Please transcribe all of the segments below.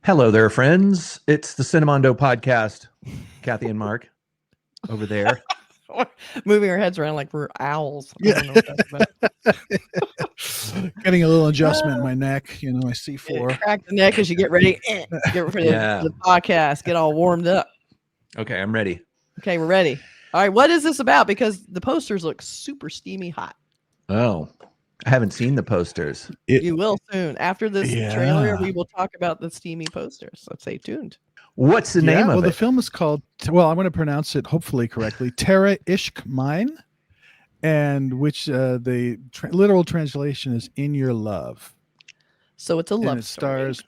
Hello there, friends. It's the Cinemondo podcast. Kathy and Mark over there. Moving our heads around like we're owls. I Yeah. don't know what that's about. Getting a little adjustment in my neck, my C4. Crack the neck as you get ready. Get ready for the podcast. Get all warmed up. Okay, I'm ready. Okay, we're ready. All right, what is this about? Because the posters look super steamy hot. Oh, I haven't seen the posters. You will soon. After this trailer, we will talk about the steamy posters. So stay tuned. What's the name of it? The film is called, I'm going to pronounce it hopefully correctly, Tere Ishk Mine, and which the literal translation is In Your Love. So it's a love it story. Stars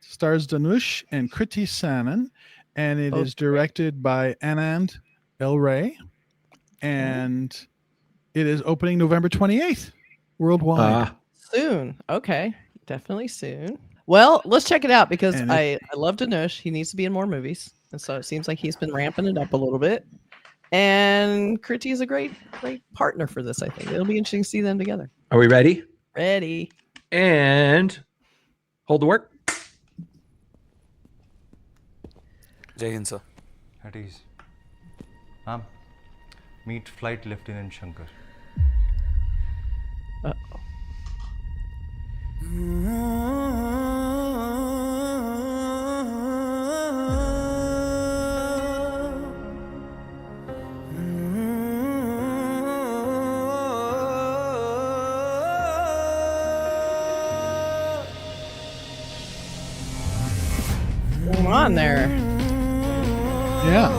stars Dhanush and Kriti Sanon, and it is directed by Anand El Ray, and it is opening November 28th worldwide. Soon. Okay. Definitely soon. Well, let's check it out because I love Dhanush. He needs to be in more movies. And so it seems like he's been ramping it up a little bit. And Kriti is a great partner for this, I think. It'll be interesting to see them together. Are we ready? Ready. And hold the work. Jai Hind, sir. At ease. Ma'am, meet Flight Lieutenant Shankar. Come on there. Yeah.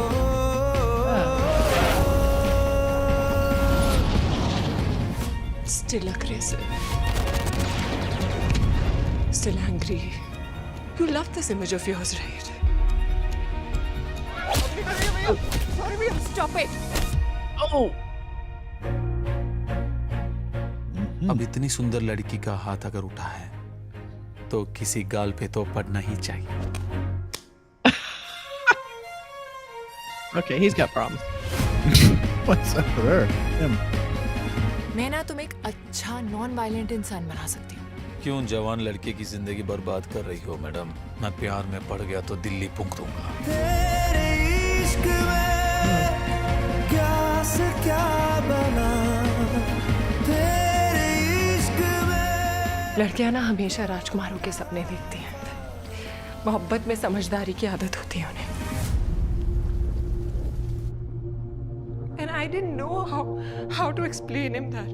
Still aggressive. Still angry. You love this image of yours, right? Sorry, stop it. Oh. अब इतनी सुंदर लड़की का हाथ अगर उठा है तो किसी गाल पे तो पड़ना ही चाहिए. Okay, he's got problems. What's up with her? Him. मैं ना तुम एक अच्छा नॉन वायलेंट इंसान बना सकती हूँ. क्यों जवान लड़के की जिंदगी बर्बाद कर रही हो मैडम? मैं प्यार में पड़ गया तो दिल्ली फूंक दूंगा. तेरे इश्क में क्या से क्या बना, तेरे इश्क में. लड़कियां ना हमेशा राजकुमारों के सपने देखती हैं. मोहब्बत में समझदारी की आदत होती है उन्हें. And I didn't know how to explain him that.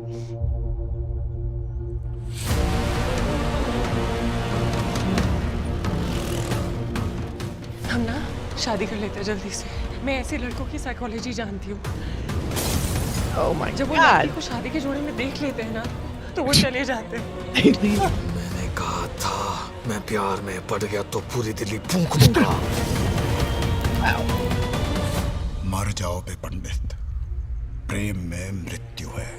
हम ना शादी कर लेते हैं जल्दी से. मैं ऐसे लड़कों की साइकोलॉजी जानती हूँ. Oh my जब वो God. लड़की को शादी के जोड़े में देख लेते हैं ना तो वो चले जाते हैं. मैंने कहा था मैं प्यार में पड़ गया तो पूरी दिल्ली फूंक दूंगा. मर जाओ बे पंडित, प्रेम में मृत्यु है,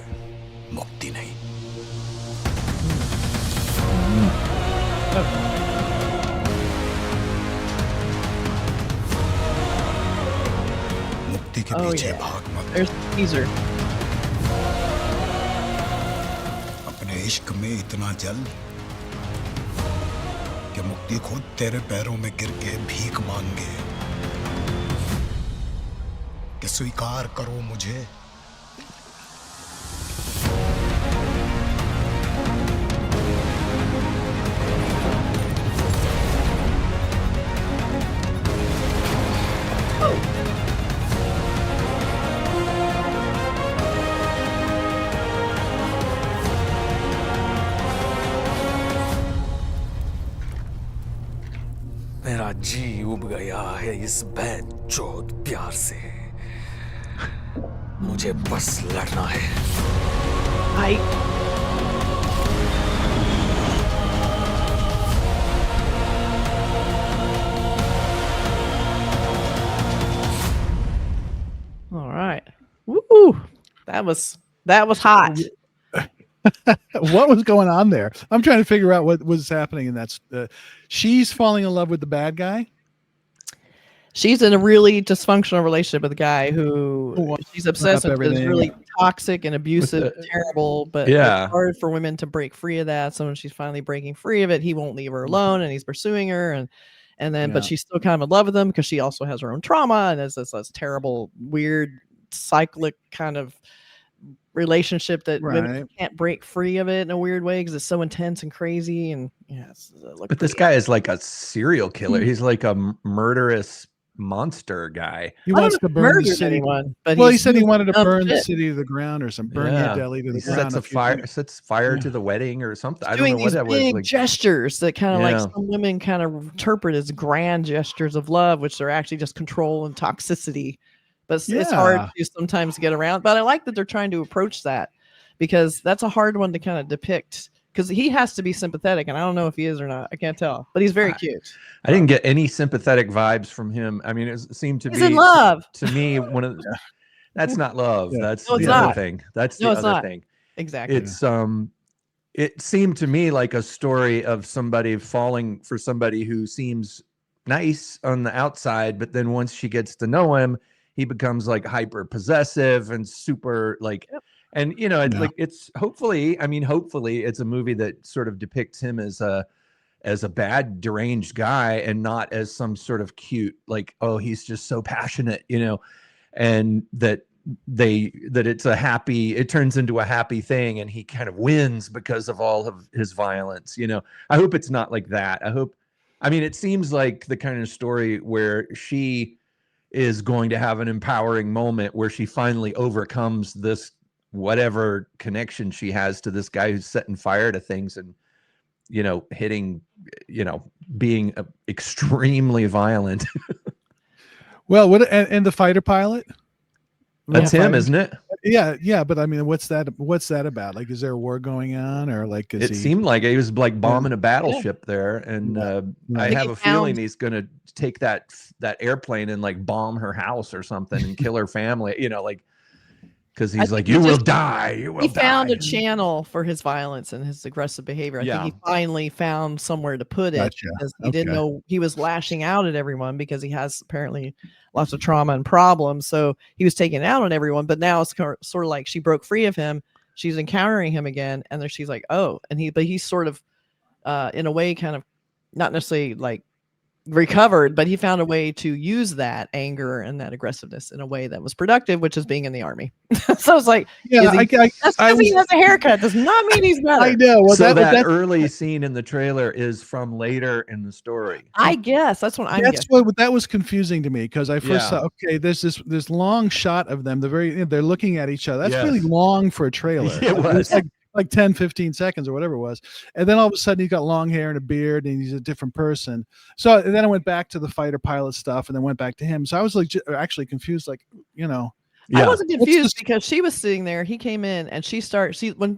मुक्ति नहीं. मुक्ति के पीछे भाग मत. There's the teaser. अपने इश्क में इतना जल कि मुक्ति खुद तेरे पैरों में गिर के भीख मांगे कि स्वीकार करो मुझे. मेरा जी उब गया है इस बेचौध प्यार से. मुझे बस लड़ना है. All right. Woo! That was hot. What was going on there? I'm trying to figure out what was happening in that. She's falling in love with the bad guy. She's in a really dysfunctional relationship with a guy who she's obsessed with, is really toxic and abusive, terrible, but it's hard for women to break free of that. So when she's finally breaking free of it, he won't leave her alone and he's pursuing her. And then, but she's still kind of in love with him because she also has her own trauma and has this terrible, weird, cyclic kind of relationship that women can't break free of it in a weird way because it's so intense and crazy. And but this guy is like a serial killer. He's like a murderous monster guy. He wants to burn the city. But he said he wanted to burn the city to the ground or something. Burn New Delhi to the ground. Sets fire to the wedding or something. I don't know what that was. Big gestures that kind of like some women kind of interpret as grand gestures of love, which are actually just control and toxicity. But it's hard to sometimes get around. But I like that they're trying to approach that because that's a hard one to kind of depict. Because he has to be sympathetic, and I don't know if he is or not. I can't tell, but he's very cute. I didn't get any sympathetic vibes from him. I mean, it seemed to be in love. To me, one of the, that's not love. That's the other thing. That's the other thing. Exactly. It's it seemed to me like a story of somebody falling for somebody who seems nice on the outside, but then once she gets to know him, he becomes like hyper possessive and super like. Yep. And like it's hopefully it's a movie that sort of depicts him as a bad deranged guy and not as some sort of cute like, oh, he's just so passionate, and that it turns into a happy thing and he kind of wins because of all of his violence. I hope it's not like that. It seems like the kind of story where she is going to have an empowering moment where she finally overcomes this whatever connection she has to this guy who's setting fire to things and hitting, being extremely violent. Well, what and the fighter pilot? That's him, isn't it? Yeah, but I mean, what's that about? Like, is there a war going on, or like it seemed like he was like bombing a battleship there, and I have a feeling he's gonna take that airplane and like bomb her house or something and kill her family, because he's like, you will die. You will die. He found a channel for his violence and his aggressive behavior. I think he finally found somewhere to put it because he didn't know he was lashing out at everyone because he has apparently lots of trauma and problems. So he was taking it out on everyone. But now it's sort of like she broke free of him. She's encountering him again. And then she's like, oh, but he's sort of in a way kind of not necessarily like recovered, but he found a way to use that anger and that aggressiveness in a way that was productive, which is being in the army. So it's like, he has a haircut does not mean he's better. I know. Well, so that early scene in the trailer is from later in the story. I guess that's what that was confusing to me because I first thought, okay, there's this long shot of them. They're looking at each other. That's really long for a trailer. It was like 10, 15 seconds or whatever it was. And then all of a sudden he's got long hair and a beard and he's a different person. So then I went back to the fighder pilot stuff and then went back to him. So I was like actually confused, like, I wasn't confused because she was sitting there. He came in and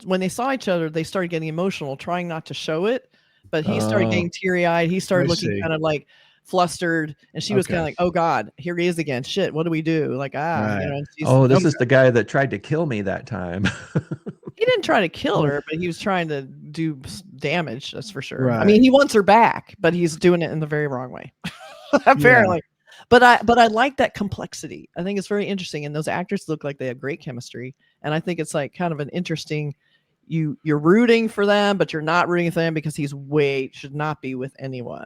when they saw each other, they started getting emotional, trying not to show it, but he started getting teary eyed. He started looking kind of like flustered and she was kind of like, oh God, here he is again. Shit. What do we do? Like, this is the guy that tried to kill me that time. He didn't try to kill her, but he was trying to do damage. That's for sure. Right. I mean, he wants her back, but he's doing it in the very wrong way, apparently. Yeah. But I like that complexity. I think it's very interesting, and those actors look like they have great chemistry. And I think it's like kind of an interesting. You're rooting for them, but you're not rooting for them because should not be with anyone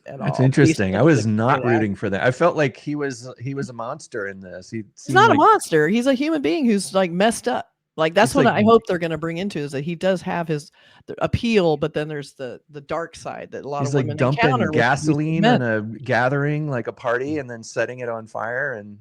at all. That's interesting. I was not rooting for that. I felt like he was a monster in this. He's not a monster. He's a human being who's like messed up. Like that's what I hope they're going to bring into is that he does have his appeal, but then there's the dark side that a lot of women encounter. He's like dumping gasoline in a gathering, like a party, and then setting it on fire and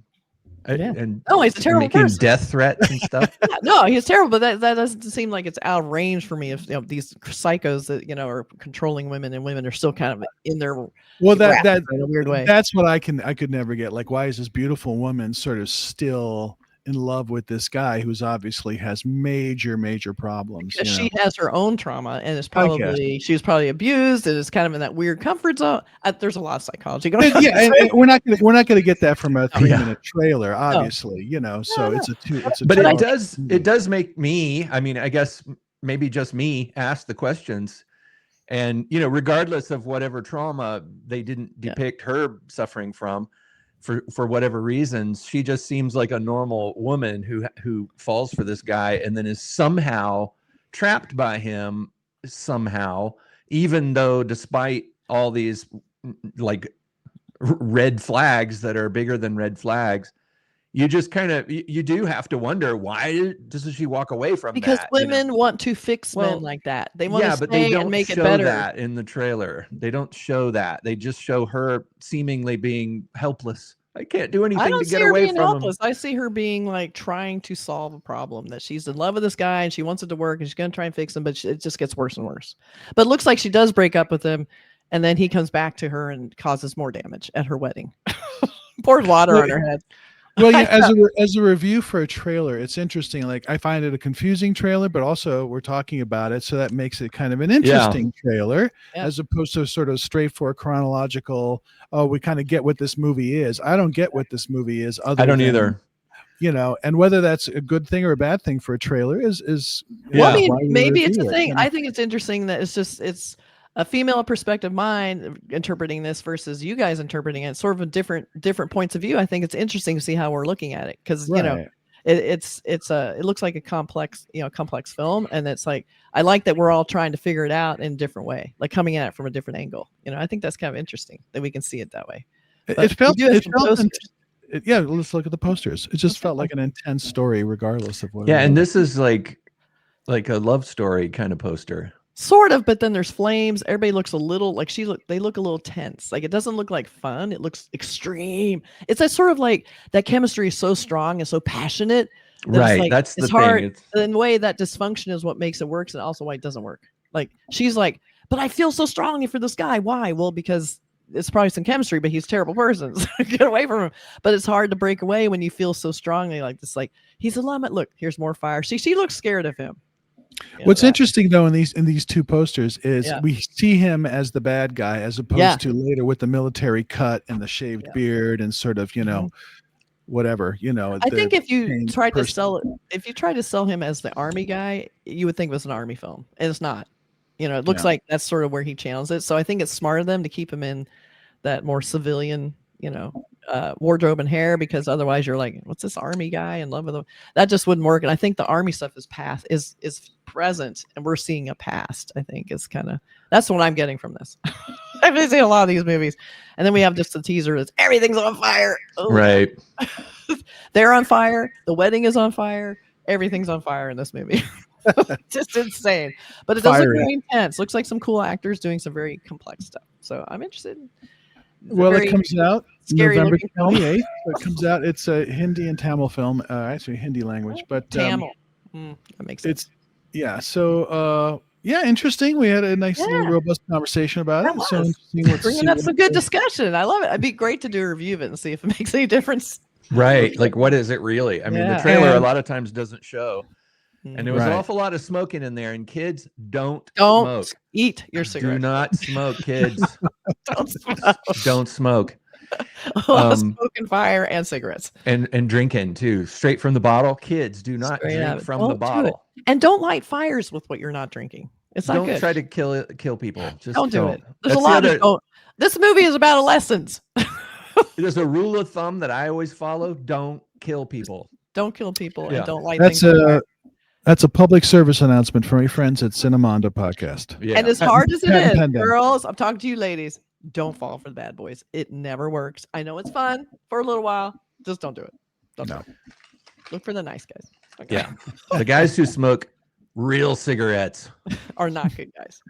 he's a terrible making person. Death threats and stuff. No, he's terrible, but that doesn't seem like it's out of range for me. If these psychos that are controlling women and women are still kind of in their that in a weird way. That's what I could never get. Like, why is this beautiful woman sort of still in love with this guy who's obviously has major problems? Because she has her own trauma and she was probably abused and is kind of in that weird comfort zone. There's a lot of psychology going on. Yeah, and we're not going to get that from a 3-minute trailer, obviously. So it's a. But it does make me. I mean, I guess maybe just me ask the questions. And, you know, regardless of whatever trauma they didn't depict her suffering from, for whatever reasons, she just seems like a normal woman who falls for this guy and then is somehow trapped by him somehow, even though despite all these like red flags that are bigger than red flags, you just kind of, you do have to wonder, why doesn't she walk away from because that? women want to fix men like that. They want to but they stay don't and make it show better. that in the trailer. They don't show that. They just show her seemingly being helpless. I can't do I anything don't to see get her away being from him. helpless. I see her being like trying to solve a problem, that she's in love with this guy and she wants it to work and she's going to try and fix him, but it just gets worse and worse. But it looks like she does break up with him, and then he comes back to her and causes more damage at her wedding. Pours water on her head. Well, yeah, as a review for a trailer, it's interesting. Like, I find it a confusing trailer, but also we're talking about it, so that makes it kind of an interesting trailer, as opposed to sort of straightforward chronological. Oh, we kind of get what this movie is. I don't get what this movie is. I don't either. You know, and whether that's a good thing or a bad thing for a trailer is well, I mean, maybe it's a thing. I think it's interesting that it's a female perspective mind interpreting this versus you guys interpreting it, sort of a different points of view. I think it's interesting to see how we're looking at it, because you know, it looks like a complex film, and it's like, I like that we're all trying to figure it out in a different way, like coming at it from a different angle. You know, I think that's kind of interesting that we can see it that way. Let's look at the posters. It just felt like an intense story, regardless of what. Yeah, and this is like a love story kind of poster. Sort of, but then there's flames. Everybody looks a little like they look a little tense. Like, it doesn't look like fun. It looks extreme. It's that sort of like, that chemistry is so strong and so passionate. Right. Like, that's it's the hard. thing. In a way, that dysfunction is what makes it work, and also why it doesn't work. Like, she's like, but I feel so strongly for this guy. Why? Well, because it's probably some chemistry, but he's a terrible person. So get away from him. But it's hard to break away when you feel so strongly like this. Like, he's a limit. Look, here's more fire. She looks scared of him. What's interesting though in these two posters is we see him as the bad guy, as opposed to later with the military cut and the shaved beard and sort of, you know, whatever, you know. I think if you tried to sell him as the army guy, you would think it was an army film, and it's not. You know, it looks like that's sort of where he channels it. So I think it's smart of them to keep him in that more civilian, you know, wardrobe and hair, because otherwise you're like, what's this army guy in love with him? That just wouldn't work. And I think the army stuff is present, and we're seeing a past. I think is kind of, that's what I'm getting from this. I've been seeing a lot of these movies, and then we have just the teaser that's everything's on fire. Oh. Right. They're on fire. The wedding is on fire. Everything's on fire in this movie. Just insane. But it does look very intense. Looks like some cool actors doing some very complex stuff. So I'm interested. Well, it comes out November 28th. It comes out. It's a Hindi and Tamil film, actually Hindi language, but Tamil. That makes sense. So interesting. We had a nice little robust conversation about it. So bringing up some good discussion. I love it. It'd be great to do a review of it and see if it makes any difference. Right. Like, what is it really? I mean, the trailer a lot of times doesn't show. And there was an awful lot of smoking in there, and kids don't smoke. Eat your cigarette. Do not smoke, kids. Don't smoke. Don't smoke. Smoking fire and cigarettes. And drinking too. Straight from the bottle. Kids, do not drink from the bottle. And don't light fires with what you're not drinking. It's not good. Don't try to kill people. Just don't do it. There's a lot of don't. This movie is about lessons. There's a rule of thumb that I always follow. Don't kill people. Don't kill people and don't light things. That's a public service announcement from your friends at Cinemondo podcast. Yeah. And as hard as it is, girls, I'm talking to you ladies, don't fall for the bad boys. It never works. I know it's fun for a little while. Just don't do it. Don't do it. Look for the nice guys. Okay. Yeah. The guys who smoke real cigarettes are not good guys.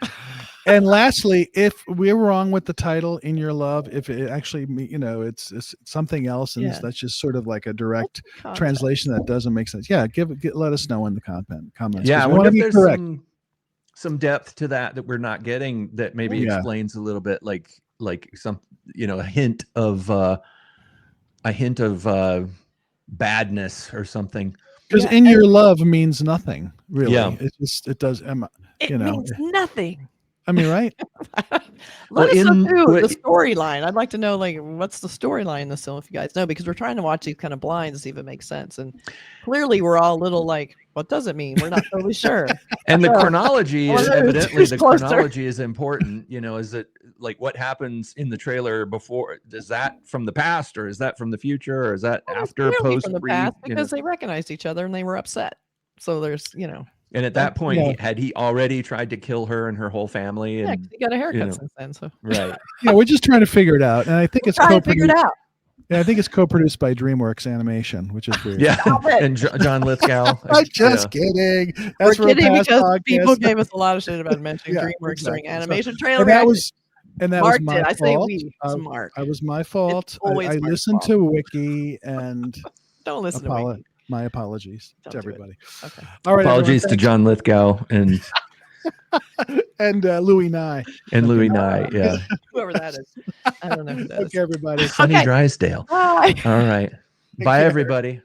And lastly, if we're wrong with the title In Your Love, if it actually, you know, it's something else, and that's just sort of like a direct translation that doesn't make sense. Yeah, let us know in the comments. Yeah, I wonder if there's some depth to that we're not getting, that maybe explains a little bit, like some, you know, a hint of badness or something. Because In Your Love means nothing, really. Yeah. It does. It means nothing. I mean, right? Let us know too, the wait- storyline. I'd like to know, like, what's the storyline in this film, if you guys know, because we're trying to watch these kind of blinds to see if it makes sense. And clearly, we're all a little like, what does it mean? We're not totally sure. And the So, chronology well, is who's evidently the closer? chronology is important. You know, is it like what happens in the trailer before? Is that from the past, or is that from the future, or is that Well, it's after, clearly post, from the pre? past You know? because they recognized each other and they were upset. So there's, And at that point, Yeah. had he already tried to kill her and her whole family? yeah, And 'cause he got a haircut know. since then. So right, Yeah, we're just trying to figure it out, and I think it's trying to figure it co-produced. out. Yeah, I think it's co-produced by DreamWorks Animation, which is weird. yeah. Stop it. And John Lithgow. I'm just yeah. kidding. We're That's for a kidding past because podcast. people gave us a lot of shit about mentioning Yeah, DreamWorks during exactly. animation So- trailer. and that reactions. was Mark my did. I say fault. we. It's Mark. I was my fault. always I Mark's listened fault. to Wiki, and Don't listen to me. my apologies Don't to do it. everybody. Okay. All right, Apologies to everyone, John Lithgow and thanks. And Louis Nye. Louis Nye. Yeah, Whoever that is. I don't know who that is. Okay, everybody. Sonny Okay. Drysdale. Bye. All right. Bye, care. everybody.